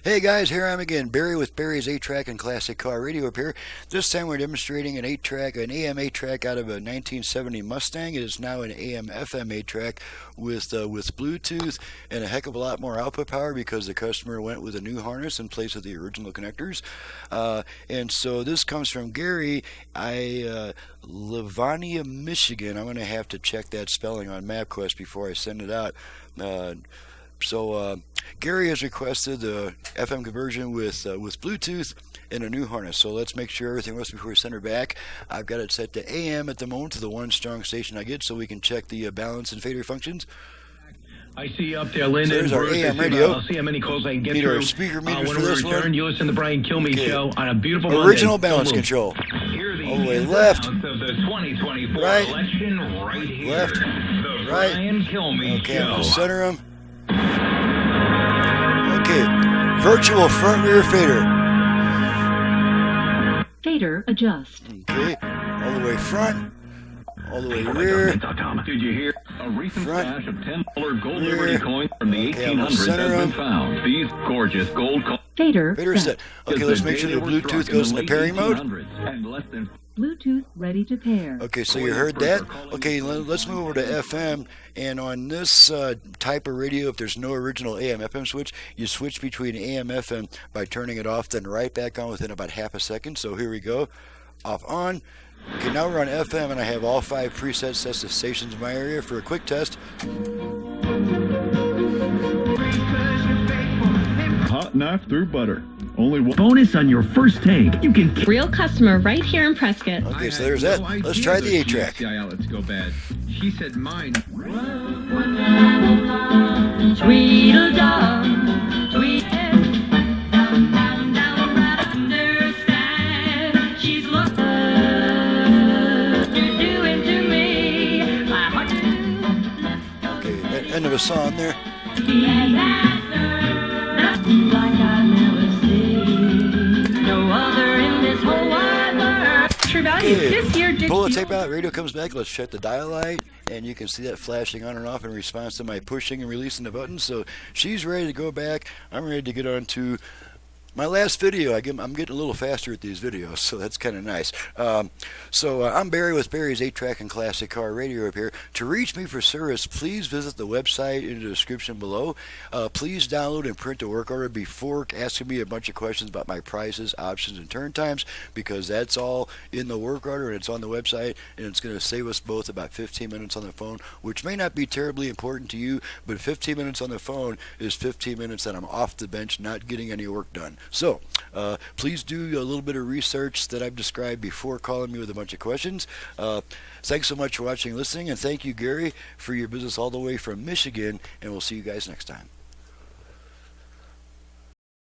Hey guys, here I am again, Barry with Barry's 8-track and classic car radio repair. This time we're demonstrating an 8-track, an AM 8-track out of a 1970 Mustang. It is now an AM FM 8-track with Bluetooth and a heck of a lot more output power because the customer went with a new harness in place of the original connectors. And so this comes from Gary, Livonia, Michigan. I'm going to have to check that spelling on MapQuest before I send it out. So Gary has requested the FM conversion with Bluetooth and a new harness. So let's make sure everything works before we send her back. I've got it set to AM at the moment, to the one strong station I get, so we can check the balance and fader functions. I see you up there, Linda. So there's our AM radio. I'll see how many calls I can get Need through. our speaker meters when for we this return, one. you listen to the Brian Kilmeade Show on a beautiful Original Monday. balance control. All the way left, Of the 2024 right, election right here. left, The right. Brian Kilmeade Okay, I'm going to Show. center them. Okay, virtual front rear fader. Fader adjust. Okay, all the way front, all the way rear. Did you hear? A recent Front, stash of $10 gold rear. Liberty coins from the Okay, I'm gonna 1800s center has been 'em. found. These gorgeous gold coins. Fader Fader set. Okay, let's make sure the Bluetooth goes in the pairing mode. Bluetooth ready to pair. Okay, so you heard that. Okay, let's move over to FM. And on this type of radio, if there's no original AM/FM switch, you switch between AM/FM by turning it off, then right back on within about half a second. So here we go. Off, on. Okay, now we're on FM, and I have all 5 presets set to stations in my area for a quick test. Hot knife through butter. Only one. Bonus on your first tank. You can Real customer right here in Prescott. Okay, so there's that. Let's try the 8-track. CI outlets go bad. She said mine. Sweet dog, sweet. She's what you're doing to me. My heart. Okay, end of a song there. Nothing like I've never seen. No other in this whole wide world. True value. Okay, This year did pull the you- tape out, radio comes back, let's check the dial light, and you can see that flashing on and off in response to my pushing and releasing the buttons. So she's ready to go back. I'm ready to get on to my last video. I'm getting a little faster at these videos, so that's kind of nice. I'm Barry with Barry's 8-track and classic car radio repair. To reach me for service, please visit the website in the description below. Please download and print a work order before asking me a bunch of questions about my prices, options, and turn times, because that's all in the work order and it's on the website, and it's going to save us both about 15 minutes on the phone, which may not be terribly important to you, but 15 minutes on the phone is 15 minutes that I'm off the bench not getting any work done. So please do a little bit of research that I've described before calling me with a bunch of questions. Thanks so much for watching and listening, and thank you, Gary, for your business all the way from Michigan, and we'll see you guys next time.